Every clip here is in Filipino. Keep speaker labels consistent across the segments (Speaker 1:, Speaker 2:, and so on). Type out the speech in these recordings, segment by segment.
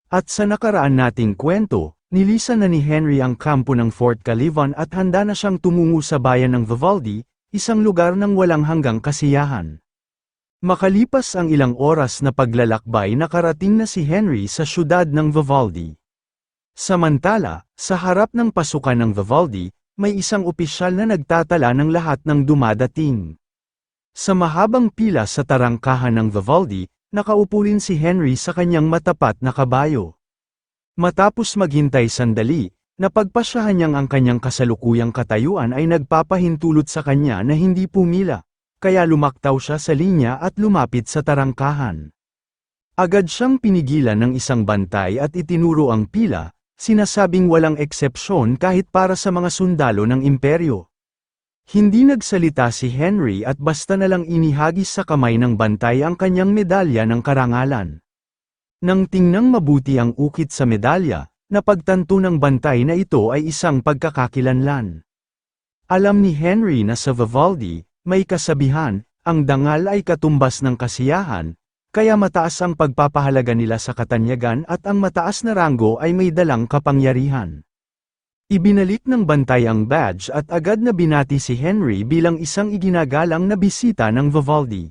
Speaker 1: At sa nakaraan nating kwento, nilisan na ni Henry ang kampo ng Fort Calivan at handa na siyang tumungo sa bayan ng Vivaldi, isang lugar ng walang hanggang kasiyahan. Makalipas ang ilang oras na paglalakbay nakarating na si Henry sa syudad ng Vivaldi. Samantala, sa harap ng pasukan ng Vivaldi, may isang opisyal na nagtatala ng lahat ng dumadating. Sa mahabang pila sa tarangkahan ng Vivaldi, nakaupo rin si Henry sa kanyang matapat na kabayo. Matapos maghintay sandali, napagpasyahan niyang ang kanyang kasalukuyang katayuan ay nagpapahintulot sa kanya na hindi pumila, kaya lumaktaw siya sa linya at lumapit sa tarangkahan. Agad siyang pinigilan ng isang bantay at itinuro ang pila, sinasabing walang eksepsyon kahit para sa mga sundalo ng imperyo. Hindi nagsalita si Henry at basta na lang inihagis sa kamay ng bantay ang kanyang medalya ng karangalan. Nang tingnang mabuti ang ukit sa medalya, napagtanto ng bantay na ito ay isang pagkakakilanlan. Alam ni Henry na sa Vivaldi, may kasabihan, ang dangal ay katumbas ng kasiyahan, kaya mataas ang pagpapahalaga nila sa katanyagan at ang mataas na ranggo ay may dalang kapangyarihan. Ibinalik ng bantay ang badge at agad na binati si Henry bilang isang iginagalang na bisita ng Vivaldi.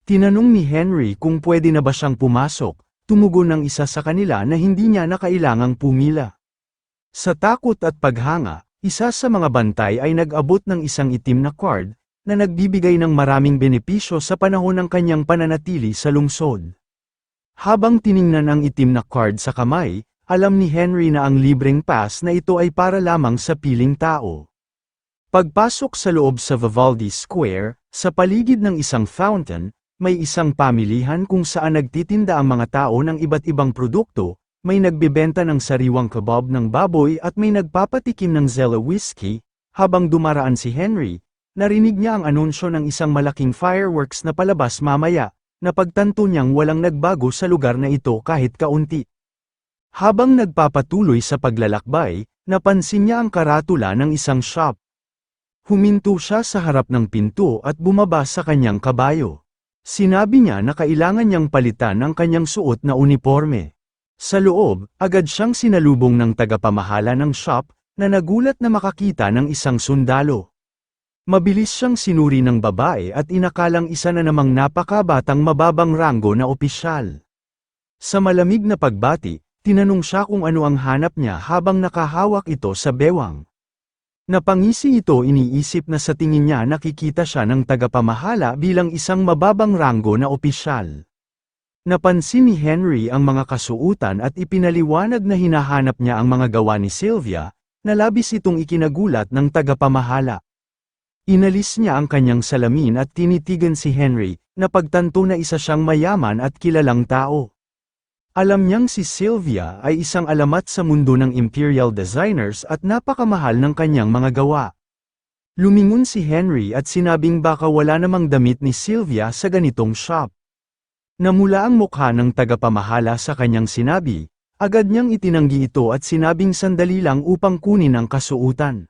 Speaker 1: Tinanong ni Henry kung pwede na ba siyang pumasok, tumugon ng isa sa kanila na hindi niya na kailangang pumila. Sa takot at paghanga, isa sa mga bantay ay nag-abot ng isang itim na card, na nagbibigay ng maraming benepisyo sa panahon ng kanyang pananatili sa lungsod. Habang tiningnan ang itim na card sa kamay, alam ni Henry na ang libreng pass na ito ay para lamang sa piling tao. Pagpasok sa loob sa Vivaldi Square, sa paligid ng isang fountain, may isang pamilihan kung saan nagtitinda ang mga tao ng iba't ibang produkto, may nagbebenta ng sariwang kebab ng baboy at may nagpapatikim ng Zella whiskey. Habang dumaraan si Henry, narinig niya ang anunsyo ng isang malaking fireworks na palabas mamaya, napagtanto niyang walang nagbago sa lugar na ito kahit kaunti. Habang nagpapatuloy sa paglalakbay, napansin niya ang karatula ng isang shop. Huminto siya sa harap ng pinto at bumaba sa kanyang kabayo. Sinabi niya na kailangan niyang palitan ang kanyang suot na uniforme. Sa loob, agad siyang sinalubong ng tagapamahala ng shop, na nagulat na makakita ng isang sundalo. Mabilis siyang sinuri ng babae at inakalang isa na namang napakabatang mababang ranggo na opisyal. Sa malamig na pagbati, tinanong siya kung ano ang hanap niya habang nakahawak ito sa bewang. Napangisi ito, iniisip na sa tingin niya nakikita siya ng tagapamahala bilang isang mababang ranggo na opisyal. Napansin ni Henry ang mga kasuutan at ipinaliwanag na hinahanap niya ang mga gawa ni Sylvia, na labis itong ikinagulat ng tagapamahala. Inalis niya ang kanyang salamin at tinitigan si Henry, napagtanto na isa siyang mayaman at kilalang tao. Alam niyang si Sylvia ay isang alamat sa mundo ng imperial designers at napakamahal ng kanyang mga gawa. Lumingon si Henry at sinabing baka wala namang damit ni Sylvia sa ganitong shop. Namula ang mukha ng tagapamahala sa kanyang sinabi, agad niyang itinanggi ito at sinabing sandali lang upang kunin ang kasuutan.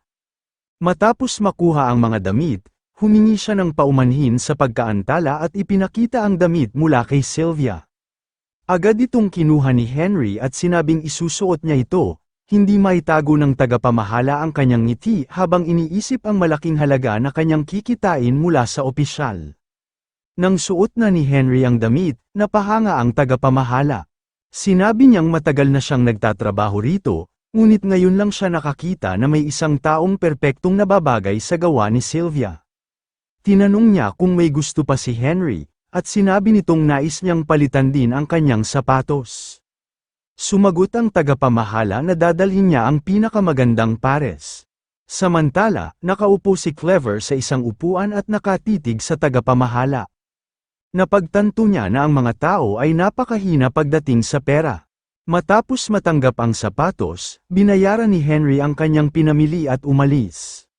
Speaker 1: Matapos makuha ang mga damit, humingi siya ng paumanhin sa pagkaantala at ipinakita ang damit mula kay Sylvia. Agad itong kinuha ni Henry at sinabing isusuot niya ito, hindi maitago ng tagapamahala ang kanyang ngiti habang iniisip ang malaking halaga na kanyang kikitain mula sa opisyal. Nang suot na ni Henry ang damit, napahanga ang tagapamahala. Sinabi niyang matagal na siyang nagtatrabaho rito, ngunit ngayon lang siya nakakita na may isang taong perpektong nababagay sa gawa ni Sylvia. Tinanong niya kung may gusto pa si Henry, at sinabi nitong nais niyang palitan din ang kanyang sapatos. Sumagot ang tagapamahala na dadalhin niya ang pinakamagandang pares. Samantala, nakaupo si Clever sa isang upuan at nakatitig sa tagapamahala. Napagtanto niya na ang mga tao ay napakahina pagdating sa pera. Matapos matanggap ang sapatos, binayaran ni Henry ang kanyang pinamili at umalis.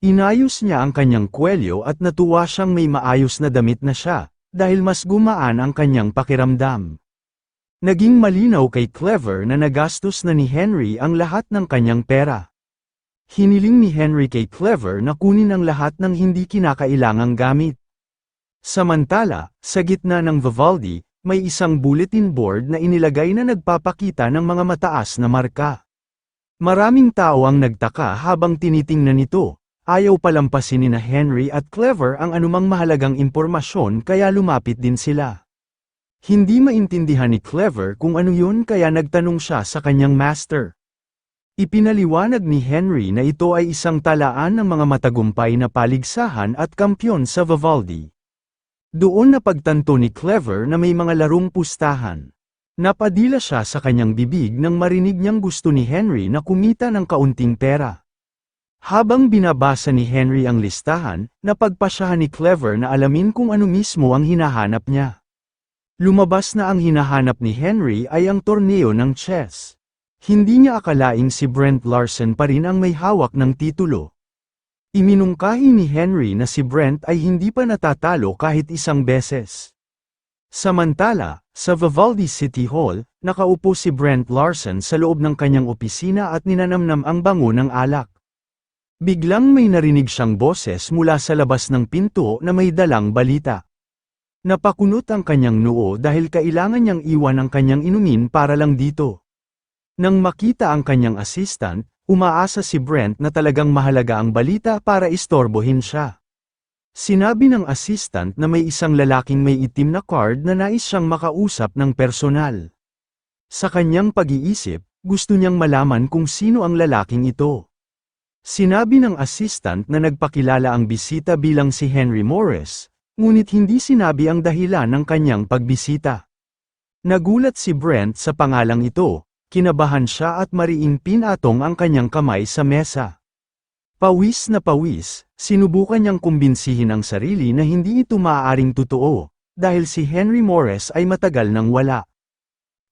Speaker 1: Inayos niya ang kanyang kwelyo at natuwa siyang may maayos na damit na siya, dahil mas gumaan ang kanyang pakiramdam. Naging malinaw kay Clever na nagastos na ni Henry ang lahat ng kanyang pera. Hiniling ni Henry kay Clever na kunin ang lahat ng hindi kinakailangang gamit. Samantala, sa gitna ng Vivaldi, may isang bulletin board na inilagay na nagpapakita ng mga mataas na marka. Maraming tao ang nagtaka habang tinitingnan ito. Ayaw palampasin ni Henry at Clever ang anumang mahalagang impormasyon kaya lumapit din sila. Hindi maintindihan ni Clever kung ano yun kaya nagtanong siya sa kanyang master. Ipinaliwanag ni Henry na ito ay isang talaan ng mga matagumpay na paligsahan at kampyon sa Vivaldi. Doon napagtanto ni Clever na may mga larong pustahan. Napadila siya sa kanyang bibig nang marinig niyang gusto ni Henry na kumita ng kaunting pera. Habang binabasa ni Henry ang listahan, napagpasyahan ni Clever na alamin kung ano mismo ang hinahanap niya. Lumabas na ang hinahanap ni Henry ay ang torneo ng chess. Hindi niya akalaing si Brent Larsen pa rin ang may hawak ng titulo. Iminungkahi ni Henry na si Brent ay hindi pa natatalo kahit isang beses. Samantala, sa Vivaldi City Hall, nakaupo si Brent Larsen sa loob ng kanyang opisina at ninanamnam ang bango ng alak. Biglang may narinig siyang boses mula sa labas ng pinto na may dalang balita. Napakunot ang kanyang noo dahil kailangan niyang iwan ang kanyang inumin para lang dito. Nang makita ang kanyang assistant, umaasa si Brent na talagang mahalaga ang balita para istorbohin siya. Sinabi ng assistant na may isang lalaking may itim na card na nais siyang makausap ng personal. Sa kanyang pag-iisip, gusto niyang malaman kung sino ang lalaking ito. Sinabi ng assistant na nagpakilala ang bisita bilang si Henry Morris, ngunit hindi sinabi ang dahilan ng kanyang pagbisita. Nagulat si Brent sa pangalang ito, kinabahan siya at mariing pinatong ang kanyang kamay sa mesa. Pawis na pawis, sinubukan niyang kumbinsihin ang sarili na hindi ito maaaring totoo, dahil si Henry Morris ay matagal nang wala.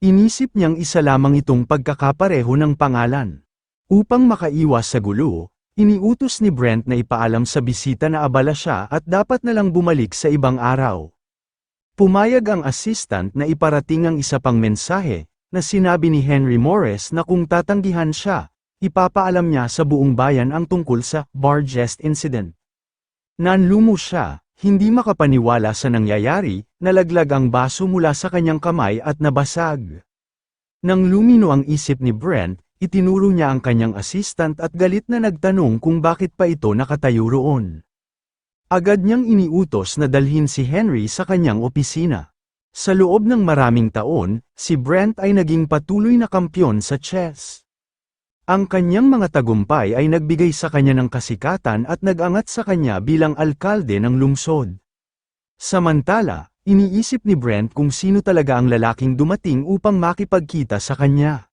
Speaker 1: Inisip niyang isa lamang itong pagkakapareho ng pangalan. Upang makaiwas sa gulo, iniutos ni Brent na ipaalam sa bisita na abala siya at dapat na lang bumalik sa ibang araw. Pumayag ang assistant na iparating ang isa pang mensahe, na sinabi ni Henry Morris na kung tatanggihan siya, ipapaalam niya sa buong bayan ang tungkol sa Bargest incident. Nanlumo siya, hindi makapaniwala sa nangyayari, nalaglag ang baso mula sa kanyang kamay at nabasag. Nang lumino ang isip ni Brent, itinuro niya ang kanyang assistant at galit na nagtanong kung bakit pa ito nakatayo roon. Agad niyang iniutos na dalhin si Henry sa kanyang opisina. Sa loob ng maraming taon, si Brent ay naging patuloy na kampyon sa chess. Ang kanyang mga tagumpay ay nagbigay sa kanya ng kasikatan at nag-angat sa kanya bilang alkalde ng lungsod. Samantala, iniisip ni Brent kung sino talaga ang lalaking dumating upang makipagkita sa kanya.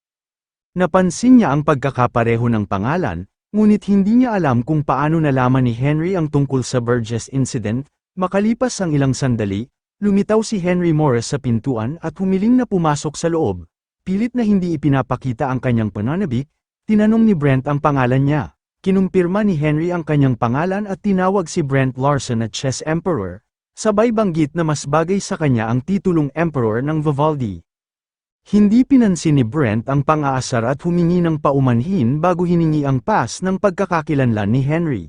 Speaker 1: Napansin niya ang pagkakapareho ng pangalan, ngunit hindi niya alam kung paano nalaman ni Henry ang tungkol sa Burgess incident. Makalipas ang ilang sandali, lumitaw si Henry Morris sa pintuan at humiling na pumasok sa loob. Pilit na hindi ipinapakita ang kanyang pananabik, tinanong ni Brent ang pangalan niya. Kinumpirma ni Henry ang kanyang pangalan at tinawag si Brent Larsen na Chess Emperor, sabay banggit na mas bagay sa kanya ang titulong Emperor ng Vivaldi. Hindi pinansin ni Brent ang pang-aasar at humingi ng paumanhin bago hiningi ang pass ng pagkakakilanlan ni Henry.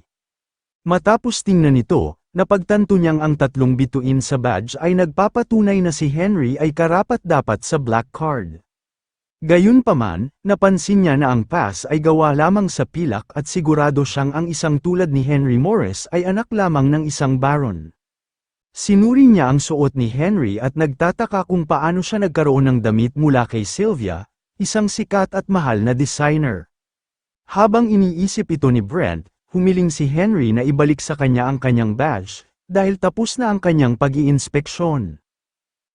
Speaker 1: Matapos tingnan ito, napagtanto niyang ang tatlong bituin sa badge ay nagpapatunay na si Henry ay karapat-dapat sa black card. Gayunpaman, napansin niya na ang pass ay gawa lamang sa pilak at sigurado siyang ang isang tulad ni Henry Morris ay anak lamang ng isang baron. Sinuri niya ang suot ni Henry at nagtataka kung paano siya nagkaroon ng damit mula kay Sylvia, isang sikat at mahal na designer. Habang iniisip ito ni Brent, humiling si Henry na ibalik sa kanya ang kanyang badge, dahil tapos na ang kanyang pag-iinspeksyon.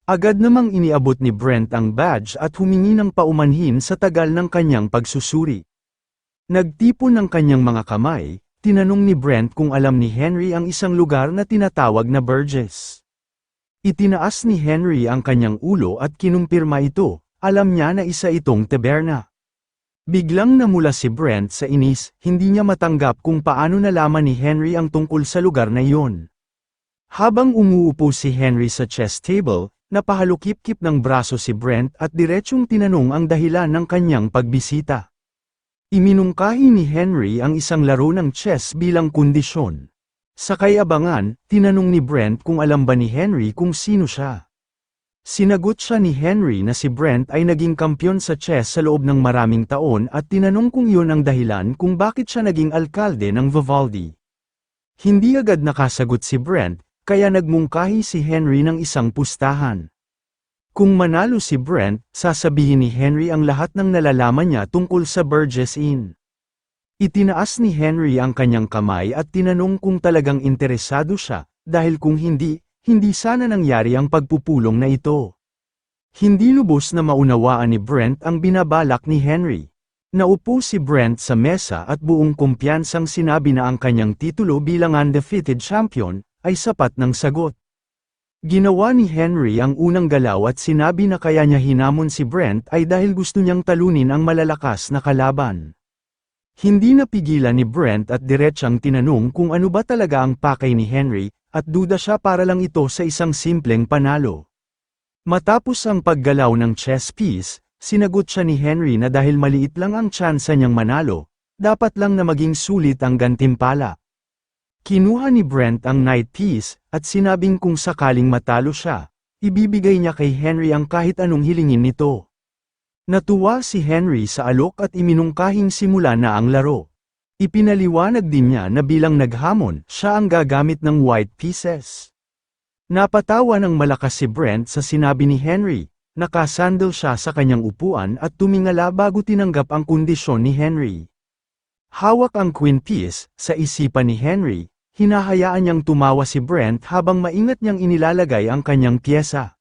Speaker 1: Agad namang iniabot ni Brent ang badge at humingi ng paumanhin sa tagal ng kanyang pagsusuri. Nagtipon ng kanyang mga kamay, tinanong ni Brent kung alam ni Henry ang isang lugar na tinatawag na Burgess. Itinaas ni Henry ang kanyang ulo at kinumpirma ito, alam niya na isa itong taberna. Biglang namula si Brent sa inis, hindi niya matanggap kung paano nalaman ni Henry ang tungkol sa lugar na iyon. Habang umuupo si Henry sa chess table, napahalukip-kip ng braso si Brent at diretsyong tinanong ang dahilan ng kanyang pagbisita. Iminungkahi ni Henry ang isang laro ng chess bilang kondisyon. Sa kay-abangan, tinanong ni Brent kung alam ba ni Henry kung sino siya. Sinagot siya ni Henry na si Brent ay naging kampyon sa chess sa loob ng maraming taon at tinanong kung yun ang dahilan kung bakit siya naging alkalde ng Vivaldi. Hindi agad nakasagot si Brent, kaya nagmungkahi si Henry ng isang pustahan. Kung manalo si Brent, sasabihin ni Henry ang lahat ng nalalaman niya tungkol sa Burgess Inn. Itinaas ni Henry ang kanyang kamay at tinanong kung talagang interesado siya, dahil kung hindi sana nangyari ang pagpupulong na ito. Hindi lubos na maunawaan ni Brent ang binabalak ni Henry. Naupo si Brent sa mesa at buong kumpiyansang sinabi na ang kanyang titulo bilang undefeated champion ay sapat ng sagot. Ginawa ni Henry ang unang galaw at sinabi na kaya niya hinamon si Brent ay dahil gusto niyang talunin ang malalakas na kalaban. Hindi napigilan ni Brent at diretsang tinanong kung ano ba talaga ang pakay ni Henry, at duda siya para lang ito sa isang simpleng panalo. Matapos ang paggalaw ng chess piece, sinagot siya ni Henry na dahil maliit lang ang tsansa niyang manalo, dapat lang na maging sulit ang gantimpala. Kinuha ni Brent ang knight piece, at sinabing kung sakaling matalo siya, ibibigay niya kay Henry ang kahit anong hilingin nito. Natuwa si Henry sa alok at iminungkahing simula na ang laro. Ipinaliwanag din niya na bilang naghamon, siya ang gagamit ng white pieces. Napatawa ng malakas si Brent sa sinabi ni Henry, nakasandal siya sa kanyang upuan at tumingala bago tinanggap ang kondisyon ni Henry. Hawak ang queen piece, sa isipan ni Henry, hinahayaan niyang tumawa si Brent habang maingat niyang inilalagay ang kanyang pyesa.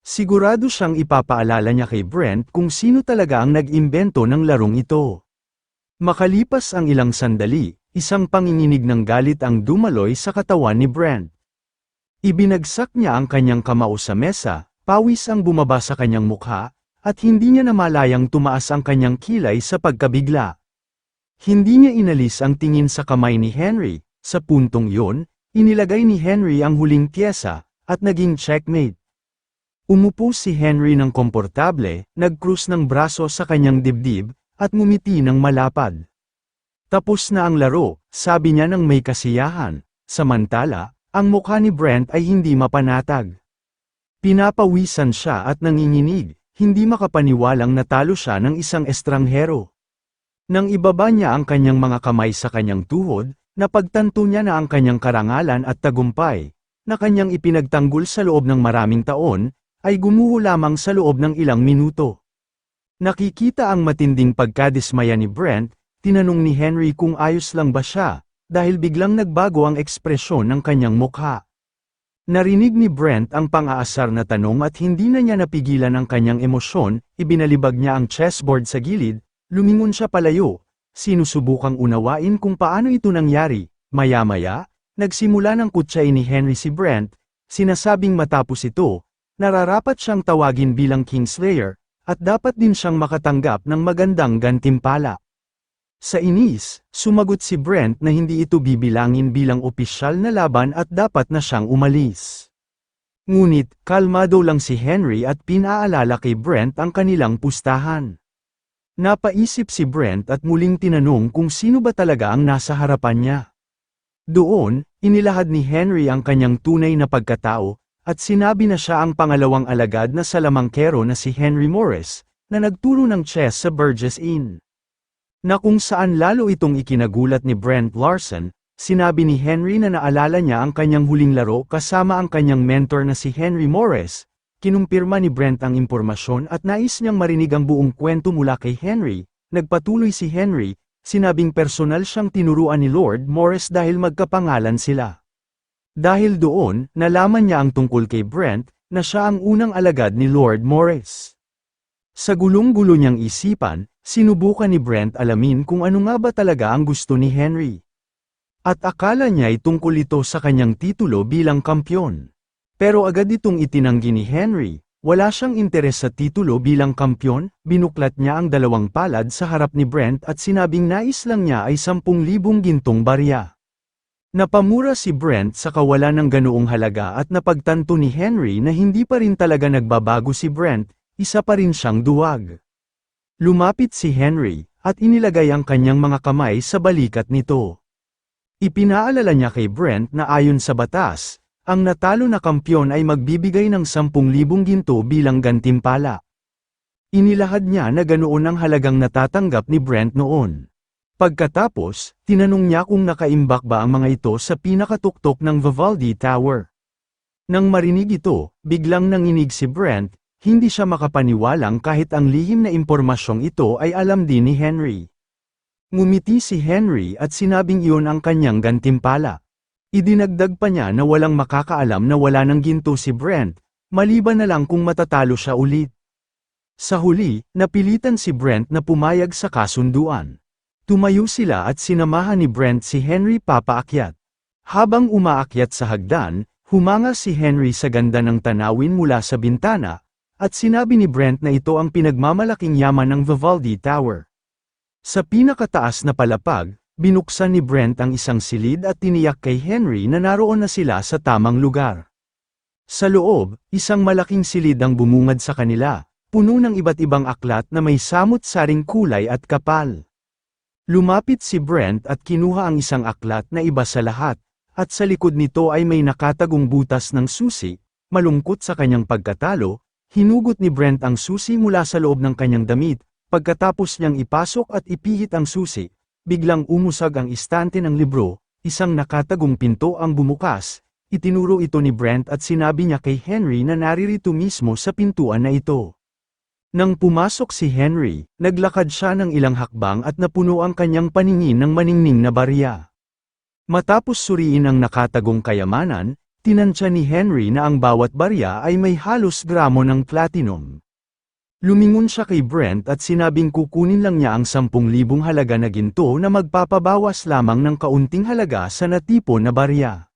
Speaker 1: Sigurado siyang ipapaalala niya kay Brent kung sino talaga ang nag-imbento ng larong ito. Makalipas ang ilang sandali, isang panginginig ng galit ang dumaloy sa katawan ni Brent. Ibinagsak niya ang kanyang kamao sa mesa, pawis ang bumaba sa kanyang mukha, at hindi niya namalayang tumaas ang kanyang kilay sa pagkabigla. Hindi niya inalis ang tingin sa kamay ni Henry, sa puntong yun, inilagay ni Henry ang huling pyesa, at naging checkmate. Umupo si Henry ng komportable, nag-krus ng braso sa kanyang dibdib, at ngumiti ng malapad. Tapos na ang laro, sabi niya ng may kasiyahan, samantala, ang mukha ni Brent ay hindi mapanatag. Pinapawisan siya at nanginginig, hindi makapaniwalang natalo siya ng isang estranghero. Nang ibaba niya ang kanyang mga kamay sa kanyang tuhod, napagtanto niya na ang kanyang karangalan at tagumpay, na kanyang ipinagtanggol sa loob ng maraming taon, ay gumuho lamang sa loob ng ilang minuto. Nakikita ang matinding pagkadismaya ni Brent, tinanong ni Henry kung ayos lang ba siya, dahil biglang nagbago ang ekspresyon ng kanyang mukha. Narinig ni Brent ang pang-aasar na tanong at hindi na niya napigilan ang kanyang emosyon, ibinalibag niya ang chessboard sa gilid, lumingon siya palayo, sinusubukang unawain kung paano ito nangyari. Maya-maya, nagsimula ng kutsain ni Henry si Brent, sinasabing matapos ito, nararapat siyang tawagin bilang Kingslayer, at dapat din siyang makatanggap ng magandang gantimpala. Sa inis, sumagot si Brent na hindi ito bibilangin bilang opisyal na laban at dapat na siyang umalis. Ngunit, kalmado lang si Henry at pinaalala kay Brent ang kanilang pustahan. Napaisip si Brent at muling tinanong kung sino ba talaga ang nasa harapan niya. Doon, inilahad ni Henry ang kanyang tunay na pagkatao, at sinabi na siya ang pangalawang alagad na salamangkero na si Henry Morris, na nagturo ng chess sa Burgess Inn. Na kung saan lalo itong ikinagulat ni Brent Larson, sinabi ni Henry na naalala niya ang kanyang huling laro kasama ang kanyang mentor na si Henry Morris. Kinumpirma ni Brent ang impormasyon at nais niyang marinig ang buong kwento mula kay Henry. Nagpatuloy si Henry, sinabing personal siyang tinuruan ni Lord Morris dahil magkapangalan sila. Dahil doon, nalaman niya ang tungkol kay Brent, na siya ang unang alagad ni Lord Morris. Sa gulong-gulo niyang isipan, sinubukan ni Brent alamin kung ano nga ba talaga ang gusto ni Henry. At akala niya ay tungkol ito sa kanyang titulo bilang kampyon. Pero agad itong itinanggi ni Henry, wala siyang interes sa titulo bilang kampyon, binuklat niya ang dalawang palad sa harap ni Brent at sinabing nais lang niya ay 10,000 gintong barya. Napamura si Brent sa kawalan ng ganoong halaga at napagtanto ni Henry na hindi pa rin talaga nagbabago si Brent, isa pa rin siyang duwag. Lumapit si Henry, at inilagay ang kanyang mga kamay sa balikat nito. Ipinaalala niya kay Brent na ayon sa batas, ang natalo na kampyon ay magbibigay ng 10,000 ginto bilang gantimpala. Inilahad niya na ganoon ang halagang natatanggap ni Brent noon. Pagkatapos, tinanong niya kung nakaimbak ba ang mga ito sa pinakatuktok ng Vivaldi Tower. Nang marinig ito, biglang nanginig si Brent, hindi siya makapaniwalang kahit ang lihim na impormasyong ito ay alam din ni Henry. Ngumiti si Henry at sinabing iyon ang kanyang gantimpala. Idinagdag pa niya na walang makakaalam na wala ng ginto si Brent, maliban na lang kung matatalo siya ulit. Sa huli, napilitan si Brent na pumayag sa kasunduan. Tumayo sila at sinamahan ni Brent si Henry papaakyat. Habang umaakyat sa hagdan, humanga si Henry sa ganda ng tanawin mula sa bintana, at sinabi ni Brent na ito ang pinagmamalaking yaman ng Vivaldi Tower. Sa pinakataas na palapag, binuksan ni Brent ang isang silid at tiniyak kay Henry na naroon na sila sa tamang lugar. Sa loob, isang malaking silid ang bumungad sa kanila, puno ng iba't ibang aklat na may samut-saring kulay at kapal. Lumapit si Brent at kinuha ang isang aklat na iba sa lahat, at sa likod nito ay may nakatagong butas ng susi. Malungkot sa kanyang pagkatalo, hinugot ni Brent ang susi mula sa loob ng kanyang damit, pagkatapos niyang ipasok at ipihit ang susi. Biglang umusag ang istante ng libro, isang nakatagong pinto ang bumukas, itinuro ito ni Brent at sinabi niya kay Henry na naririto mismo sa pintuan na ito. Nang pumasok si Henry, naglakad siya ng ilang hakbang at napuno ang kanyang paningin ng maningning na barya. Matapos suriin ang nakatagong kayamanan, tinansya ni Henry na ang bawat barya ay may halos gramo ng platinum. Lumingon siya kay Brent at sinabing kukunin lang niya ang 10,000 halaga na ginto na magpapabawas lamang ng kaunting halaga sa natipon na barya.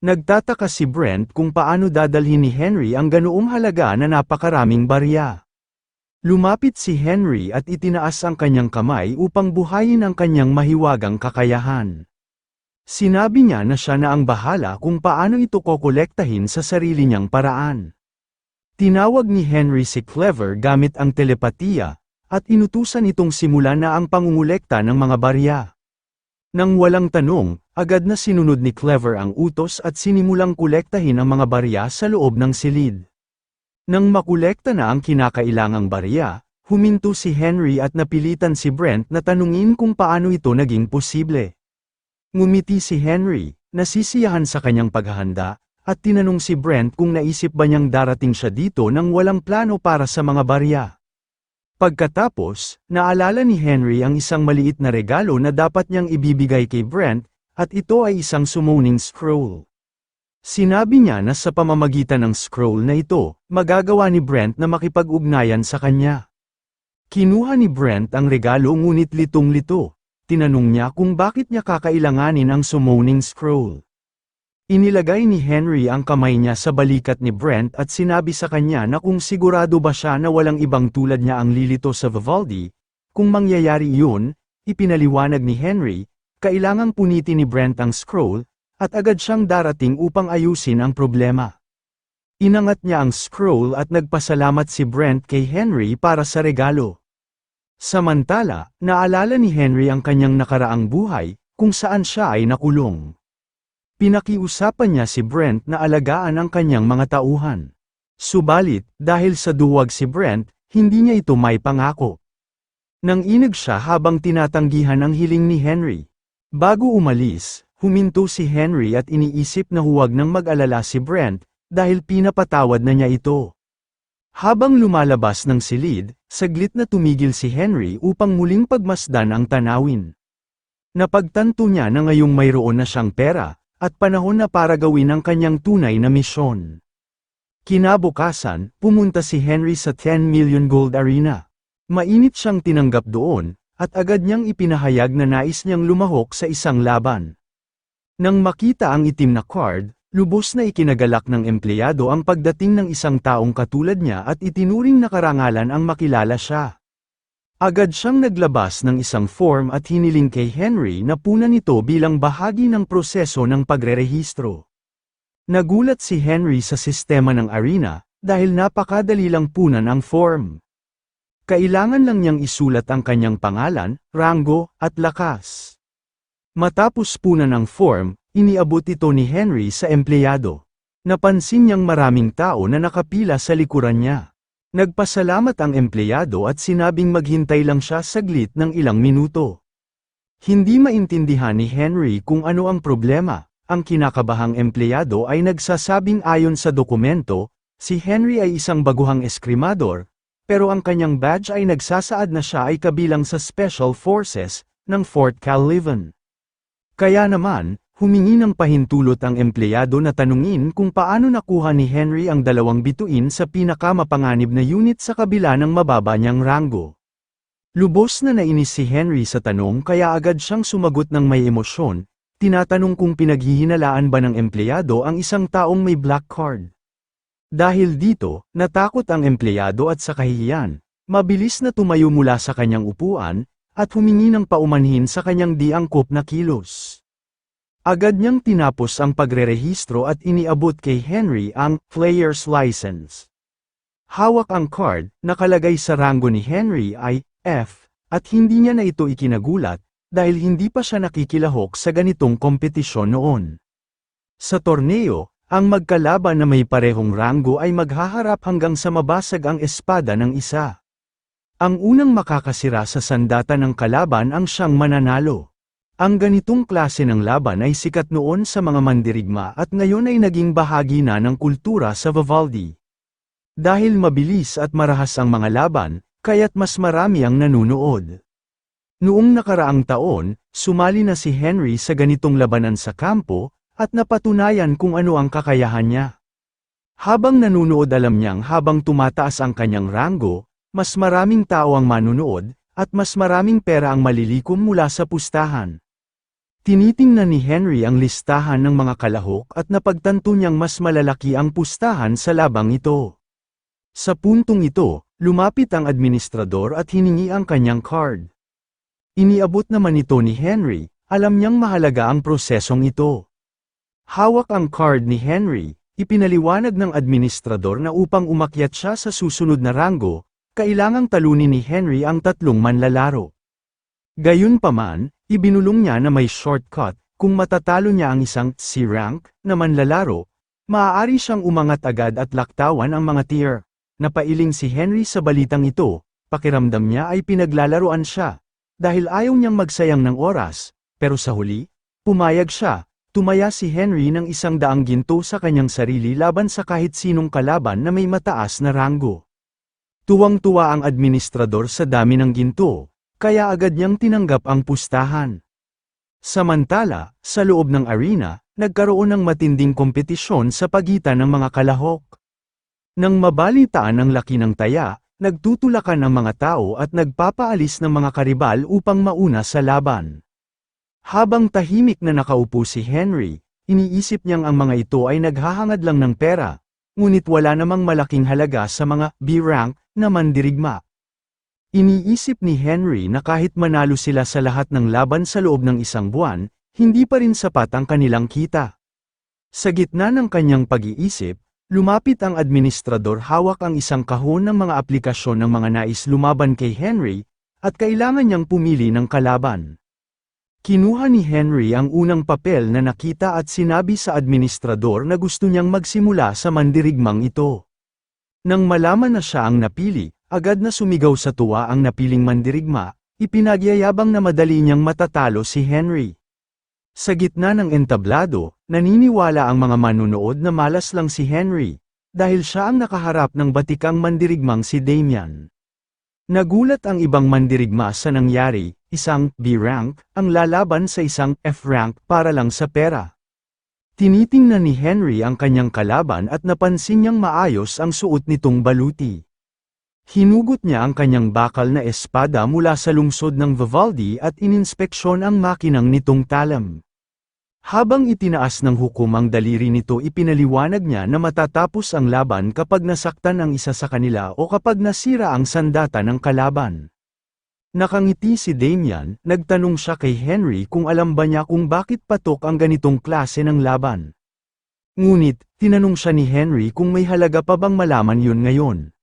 Speaker 1: Nagtataka si Brent kung paano dadalhin ni Henry ang ganoong halaga na napakaraming barya. Lumapit si Henry at itinaas ang kanyang kamay upang buhayin ang kanyang mahiwagang kakayahan. Sinabi niya na siya na ang bahala kung paano ito kokolektahin sa sarili niyang paraan. Tinawag ni Henry si Clever gamit ang telepatiya, at inutusan itong simulan na ang pangungulekta ng mga barya. Nang walang tanong, agad na sinunod ni Clever ang utos at sinimulang kolektahin ang mga barya sa loob ng silid. Nang makolekta na ang kinakailangang barya, huminto si Henry at napilitan si Brent na tanungin kung paano ito naging posible. Ngumiti si Henry, nasisiyahan sa kanyang paghahanda, at tinanong si Brent kung naisip ba niyang darating siya dito nang walang plano para sa mga barya. Pagkatapos, naalala ni Henry ang isang maliit na regalo na dapat niyang ibibigay kay Brent, at ito ay isang summoning scroll. Sinabi niya na sa pamamagitan ng scroll na ito, magagawa ni Brent na makipag-ugnayan sa kanya. Kinuha ni Brent ang regalo ngunit litong-lito. Tinanong niya kung bakit niya kakailanganin ang summoning scroll. Inilagay ni Henry ang kamay niya sa balikat ni Brent at sinabi sa kanya na kung sigurado ba siya na walang ibang tulad niya ang lilito sa Vivaldi. Kung mangyayari iyon, ipinaliwanag ni Henry, kailangang punitin ni Brent ang scroll, at agad siyang darating upang ayusin ang problema. Inangat niya ang scroll at nagpasalamat si Brent kay Henry para sa regalo. Samantala, naalala ni Henry ang kanyang nakaraang buhay, kung saan siya ay nakulong. Pinakiusapan niya si Brent na alagaan ang kanyang mga tauhan. Subalit, dahil sa duwag si Brent, hindi niya ito may pangako. Nanginig siya habang tinatanggihan ang hiling ni Henry. Bago umalis, huminto si Henry at iniisip na huwag nang mag-alala si Brent, dahil pinapatawad na niya ito. Habang lumalabas ng silid, saglit na tumigil si Henry upang muling pagmasdan ang tanawin. Napagtanto niya na ngayong mayroon na siyang pera, at panahon na para gawin ang kanyang tunay na misyon. Kinabukasan, pumunta si Henry sa 10 million gold arena. Mainit siyang tinanggap doon, at agad niyang ipinahayag na nais niyang lumahok sa isang laban. Nang makita ang itim na card, lubos na ikinagalak ng empleyado ang pagdating ng isang taong katulad niya at itinuring na karangalan ang makilala siya. Agad siyang naglabas ng isang form at hiniling kay Henry na punan ito bilang bahagi ng proseso ng pagrerehistro. Nagulat si Henry sa sistema ng arena, dahil napakadali lang punan ang form. Kailangan lang niyang isulat ang kanyang pangalan, ranggo, at lakas. Matapos punan ang form, iniabot ito ni Henry sa empleyado. Napansin niyang maraming tao na nakapila sa likuran niya. Nagpasalamat ang empleyado at sinabing maghintay lang siya saglit ng ilang minuto. Hindi maintindihan ni Henry kung ano ang problema. Ang kinakabahang empleyado ay nagsasabing ayon sa dokumento, si Henry ay isang baguhang eskrimador, pero ang kanyang badge ay nagsasaad na siya ay kabilang sa Special Forces ng Fort Callivan. Kaya naman, humingi ng pahintulot ang empleyado na tanungin kung paano nakuha ni Henry ang 2 bituin sa pinakamapanganib na unit sa kabila ng mababa niyang ranggo. Lubos na nainis si Henry sa tanong kaya agad siyang sumagot ng may emosyon, tinatanong kung pinaghihinalaan ba ng empleyado ang isang taong may black card. Dahil dito, natakot ang empleyado at sa kahihiyan, mabilis na tumayo mula sa kanyang upuan, at humingi ng paumanhin sa kanyang di angkop na kilos. Agad niyang tinapos ang pagrerehistro at iniabot kay Henry ang player's license. Hawak ang card, nakalagay sa ranggo ni Henry ay F, at hindi niya na ito ikinagulat, dahil hindi pa siya nakikilahok sa ganitong kompetisyon noon. Sa torneo, ang magkalaban na may parehong ranggo ay maghaharap hanggang sa mabasag ang espada ng isa. Ang unang makakasira sa sandata ng kalaban ang siyang mananalo. Ang ganitong klase ng laban ay sikat noon sa mga mandirigma at ngayon ay naging bahagi na ng kultura sa Vivaldi. Dahil mabilis at marahas ang mga laban, kaya't mas marami ang nanunood. Noong nakaraang taon, sumali na si Henry sa ganitong labanan sa kampo, at napatunayan kung ano ang kakayahan niya. Habang nanunood alam niyang habang tumataas ang kanyang ranggo, mas maraming tao ang manunood, at mas maraming pera ang malilikom mula sa pustahan. Tinitingnan ni Henry ang listahan ng mga kalahok at napagtanto niyang mas malalaki ang pustahan sa labang ito. Sa puntong ito, lumapit ang administrador at hiningi ang kanyang card. Iniabot naman ito ni Henry, alam niyang mahalaga ang prosesong ito. Hawak ang card ni Henry, ipinaliwanag ng administrador na upang umakyat siya sa susunod na ranggo, kailangang talunin ni Henry ang 3 manlalaro. Gayunpaman, ibinulong niya na may shortcut, kung matatalo niya ang isang C-rank na manlalaro, maaari siyang umangat agad at laktawan ang mga tier. Napailing si Henry sa balitang ito, pakiramdam niya ay pinaglalaroan siya, dahil ayaw niyang magsayang ng oras, pero sa huli, pumayag siya. Tumaya si Henry ng 100 ginto sa kanyang sarili laban sa kahit sinong kalaban na may mataas na ranggo. Tuwang-tuwa ang administrador sa dami ng ginto, kaya agad niyang tinanggap ang pustahan. Samantala, sa loob ng arena, nagkaroon ng matinding kompetisyon sa pagitan ng mga kalahok. Nang mabalitaan ang laki ng taya, nagtutulakan ang mga tao at nagpapaalis ng mga karibal upang mauna sa laban. Habang tahimik na nakaupo si Henry, iniisip niyang ang mga ito ay naghahangad lang ng pera, ngunit wala namang malaking halaga sa mga B-rank na mandirigma. Iniisip ni Henry na kahit manalo sila sa lahat ng laban sa loob ng 1 buwan, hindi pa rin sapat ang kanilang kita. Sa gitna ng kanyang pag-iisip, lumapit ang administrador hawak ang isang kahon ng mga aplikasyon ng mga nais lumaban kay Henry, at kailangan niyang pumili ng kalaban. Kinuha ni Henry ang unang papel na nakita at sinabi sa administrador na gusto niyang magsimula sa mandirigmang ito. Nang malaman na siya ang napili, agad na sumigaw sa tuwa ang napiling mandirigma, ipinagyayabang na madali niyang matatalo si Henry. Sa gitna ng entablado, naniniwala ang mga manunood na malas lang si Henry, dahil siya ang nakaharap ng batikang mandirigmang si Damian. Nagulat ang ibang mandirigma sa nangyari, isang B-rank ang lalaban sa isang F-rank para lang sa pera. Tinitingnan ni Henry ang kanyang kalaban at napansin niyang maayos ang suot nitong baluti. Hinugot niya ang kanyang bakal na espada mula sa lungsod ng Vivaldi at ininspeksyon ang makinang nitong talam. Habang itinaas ng hukom ang daliri nito, ipinaliwanag niya na matatapos ang laban kapag nasaktan ang isa sa kanila o kapag nasira ang sandata ng kalaban. Nakangiti si Damian, nagtanong siya kay Henry kung alam ba niya kung bakit patok ang ganitong klase ng laban. Ngunit, tinanong siya ni Henry kung may halaga pa bang malaman yun ngayon.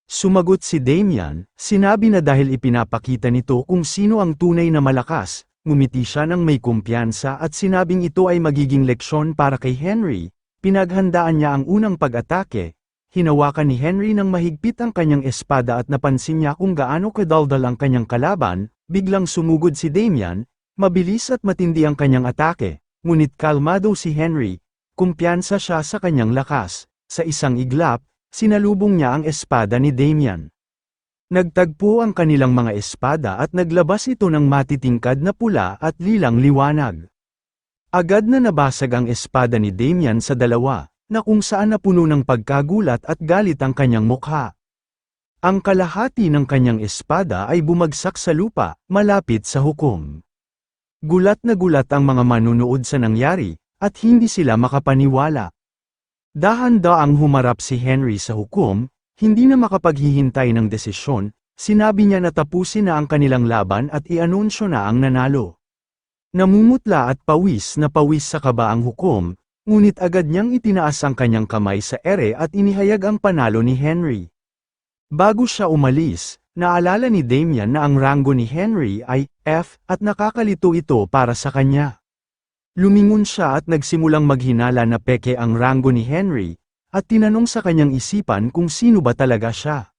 Speaker 1: Sumagot si Damian, sinabi na dahil ipinapakita nito kung sino ang tunay na malakas. Ngumiti siya ng may kumpiyansa at sinabing ito ay magiging leksyon para kay Henry, Pinaghandaan niya ang unang pag-atake, hinawakan ni Henry ng mahigpit ang kanyang espada at napansin niya kung gaano kadaldal ang kanyang kalaban, biglang sumugod si Damian, mabilis at matindi ang kanyang atake, ngunit kalmado si Henry, kumpiyansa siya sa kanyang lakas, sa isang iglap, sinalubong niya ang espada ni Damian. Nagtagpo ang kanilang mga espada at naglabas ito ng matitingkad na pula at lilang liwanag. Agad na nabasag ang espada ni Damian sa dalawa, na kung saan napuno ng pagkagulat at galit ang kanyang mukha. Ang kalahati ng kanyang espada ay bumagsak sa lupa, malapit sa hukom. Gulat na gulat ang mga manunood sa nangyari, at hindi sila makapaniwala. Dahan-daang humarap si Henry sa hukom, hindi na makapaghihintay ng desisyon, sinabi niya na tapusin na ang kanilang laban at i-anunsyo na ang nanalo. Namumutla at pawis na pawis sa kaba ang hukom, ngunit agad niyang itinaas ang kanyang kamay sa ere at inihayag ang panalo ni Henry. Bago siya umalis, naalala ni Damian na ang ranggo ni Henry ay F at nakakalito ito para sa kanya. Lumingon siya at nagsimulang maghinala na peke ang ranggo ni Henry, at tinanong sa kanyang isipan kung sino ba talaga siya.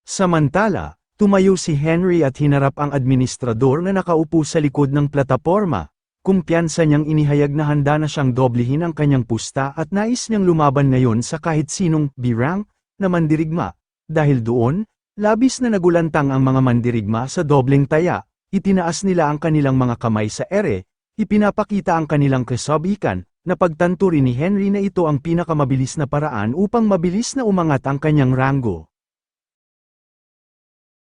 Speaker 1: Samantala, tumayo si Henry at hinarap ang administrador na nakaupo sa likod ng plataporma. Kumpiyansa niyang inihayag na handa na siyang doblehin ang kanyang pusta at nais niyang lumaban ngayon sa kahit sinong B-rank na mandirigma. Dahil doon, labis na nagulantang ang mga mandirigma sa dobleng taya, itinaas nila ang kanilang mga kamay sa ere, ipinapakita ang kanilang kasabikan, na pagtanto rin ni Henry na ito ang pinakamabilis na paraan upang mabilis na umangat ang kanyang ranggo.